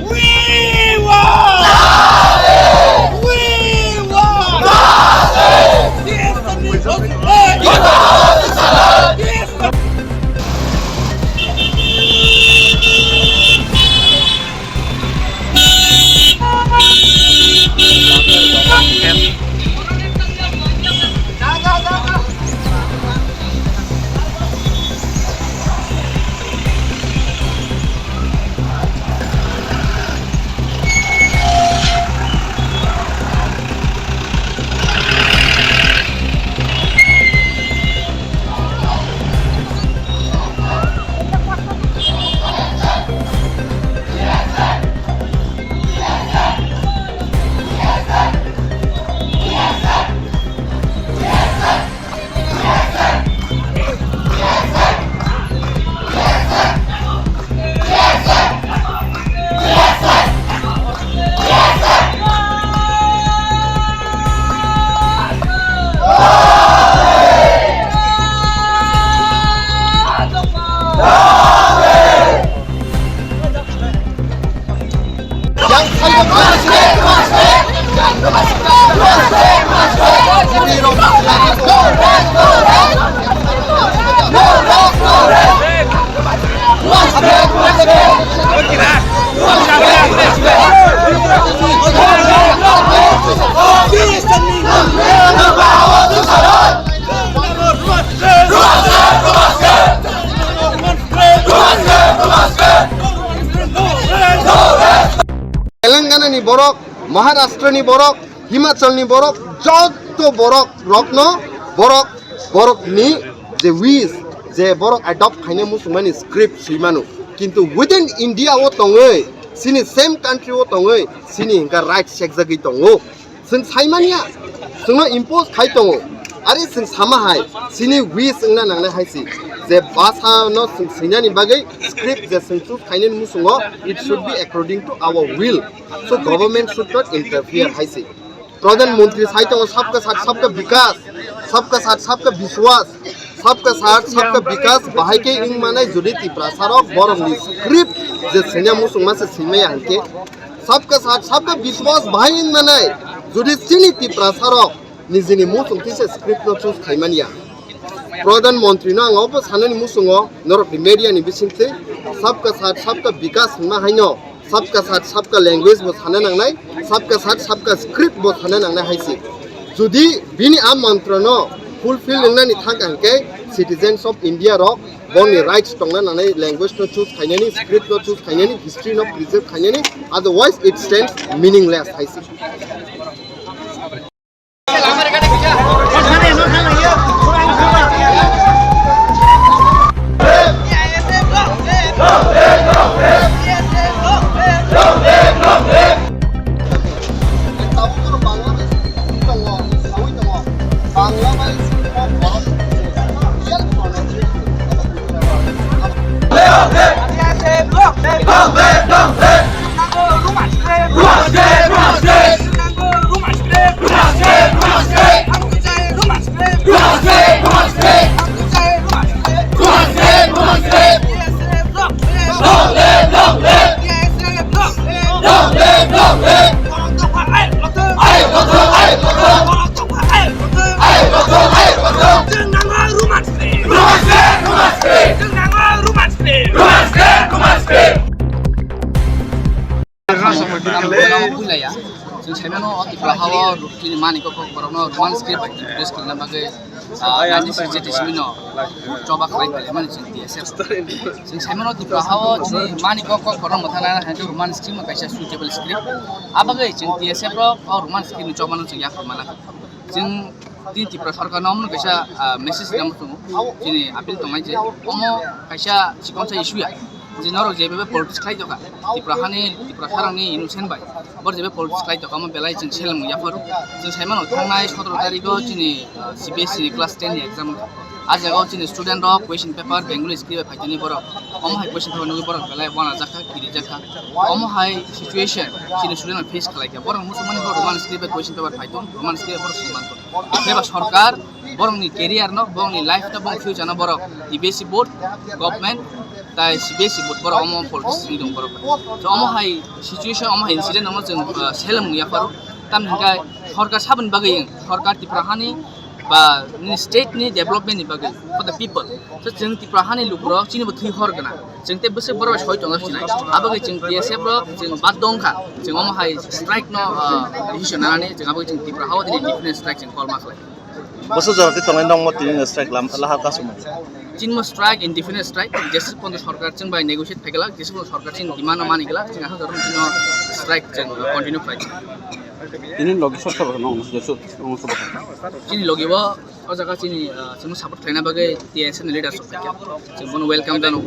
We want! तेलंगानानि Barak, महाराष्ट्रनि Barak, हिमाचलनि Barak, Jat Barak Ratna बरकनि J Vij J Barak adapt खायनो मुसुमानि script सैमानु किन्तु within India ओ दङै सिनि same country ओ दङै सिनि हिंगा right सेक जगै दङ जों साइमानिया जोंनो इम्पोज खाय दङ आरो जों सामाहाय सिनि विज जोंना नांनाय हायसि जे भाषा न सैनानि बागै स्क्रिप्ट जे जों खायनो मुसुङो it should be according to our will so government should not interfere हायसि प्रधानमंत्री साहित्य सबका साथ सबका विकास सबका साथ सबका विश्वास सबका साथ सबका विकास बाहाय के इंग माने जुदि तिप्रासारक बरमनि स्क्रिप्ट जे सैना मुसुंमा से सैमाया हंके सबका साथ सबका विश्वास बाहाय इंग माने जुदि सिनि तिप्रासारक निजिनि मुसुंथि से स्क्रिप्ट न चूज खायमानिया प्रधानमंत्री न आंगो साननि मुसुङो नरक मीडिया नि बिसिंथि सबका साथ सबका विकास मा हायनो सबका साथ सबका लैंग्वेज बो साननो नांनाय सबका साथ सबका स्क्रिप्ट बो साननो नांनाय हायसि जुदि बिनि आ मंत्र न फुलफिल नंनानि थांगांके सिटीजन्स ऑफ इंडिया रो बनि राइट्स दंना नानै लैंग्वेज न चूज खायनानि स्क्रिप्ट न चूज खायनानि हिस्ट्री न प्रिजर्व खायनानि अदरवाइज इट स्टैंड्स मीनिंगलेस हायसि जों साइमानो अतिफ्राहाव रुक्ति मानिको करनो रोमान स्क्रिप्ट प्रेस करना बागे 1967 नो चोबा खाइ खाले माने टीएसएफ जों साइमानो अतिफ्राहाव जों मानिको करनो मथाना हाजो रोमान स्क्रिप्ट काइसा सुटेबल स्क्रिप्ट आबागे जों टीएसएफ रो और रोमान स्क्रिप्ट चोबानो जों या खमाना जों तिप्रा सरकार नमनो काइसा मेसेज नमतो जिनि आपिल तंगाइ जे अमो काइसा सिकनसा इशुया जिनरो जेबे पॉलिटिक्स खाइ दका तिप्रा सारांनि इनोसेंट बाय बर जेबे पॉलिटिक्स खाइ दका म बेलाय जों सेलम याफोर जों साइमानो थांनाय 17 तारिखो जिनि सीबीएसई क्लास 10 नि एग्जाम आज जगाव जिनि स्टूडेंट रो क्वेश्चन पेपर बेंगली स्क्रिप्ट फाइतनि बर अमो हाय क्वेश्चन पेपर नुगि बर बेलाय बना जाखा किरि जाखा अमो हाय सिचुएशन जिनि स्टूडेंट फेस खालायका बर मुसुमानि बर रोमान स्क्रिप्ट क्वेश्चन पेपर फाइतन रोमान स्क्रिप्ट बर सिमान्त बेबा सरकार बरंनि कैरियर न बरंनि लाइफ न बरं फ्यूचर न बर सीबीएसई बोर्ड गवर्नमेंट ताइ सीबीएसई बोर्ड बर अमो पॉलिटिक्स नि दं बर तो अमो हाय सिचुएशन अमो हाय इंसिडेंट न जों सेलम याफोर ताम हिंगा सरकार साबन बागै सरकार तिप्राहानि ba ni state ni development ni bagai for the people so jeng tipra hani lukro chini bo thui hor gana jeng te bese boro soi tong sinai abagai jeng DSF ro jeng badong kha jeng om hai strike no decision ani jeng abagai jeng tipra hawa ni different strike jeng call maklai বছর জরতে তংলাই নং মত তিন strike লাম লাহার কাসুম চিনমো strike indefinite strike যেসে পর্যন্ত সরকার চিন by negotiate থাকলা যেসে পর্যন্ত সরকার চিন demand মানি গেলা চিন আহ ধরুন চিন স্ট্রাইক চিন continue flight ini logi sot sot nong jesu nong sot চিনি লগিব ও জায়গা চিনি চিন সাপোর্ট খাইনা বাগে টিএস এন লিডারশিপ থাকে চিন বন ওয়েলকাম জানো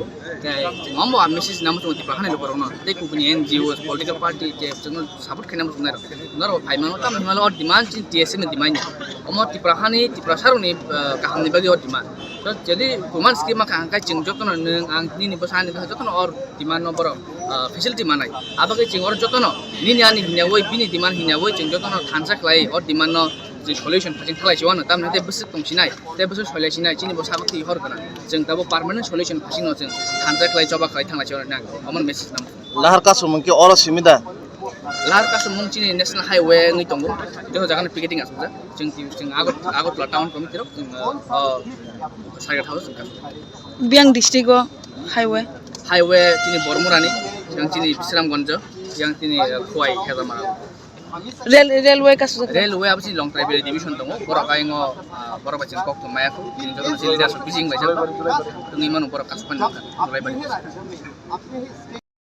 তাই আমবো মেসেজ নাম তো তি পাখানে লপর ন তে কুনি এনজিও পলিটিক্যাল পার্টি যে চিন সাপোর্ট খাইনা মু সুনার নর ফাইমান তাম হিমাল অর ডিমান্ড চিন টিএস এন ডিমান্ড অমর তি পাখানে তি প্রসারনি কাহানি বাগে অর ডিমান্ড তো যদি কুমান স্কিম মা কাঙ্কাই চিন যতন নং আং ni বসানি যতন অর ডিমান্ড নম্বর ফেসিলিটি মানাই আবাগে চিন অর যতন ni ani hinya woi bini demand hinya woi চিন যতন খানসা খাই অর ডিমান্ড যে সলিউশন ফাজিং খালাইছি ওয়ান তাম নাতে বসে তংছিনাই তে বসে সলিউশনাই চিনি বসাবো তি হর গনা जों दाबो पार्मानेन्ट सलिउशन फासिङ न जों थानजा क्लाइ जबा खाइ थांलाछि ना अमन मेसेज नाम লাহার কাসুম কি অর সিমিদা लार कासु मुं चिनि नेशनल हाइवे ngै दंगो देहो जागान पिकेटिं आसु जों आगत टाउन कमिटि रो जों साइड थाउ जों बियां डिस्ट्रिक्ट हाइवे चिनि बरमुरानि जों चिनि बिश्रामगंज जों चिनि खोय हेजामा रेलवे कासु रेलवे अब चिनि लं ट्राइबल डिभिजन दंगो बरा गायंग बरा बाचिन कक मायाखौ चिनि जन चिनि दासु बिजिं लाइजा जोंनि मानु बरा कासु पानि लाइबानि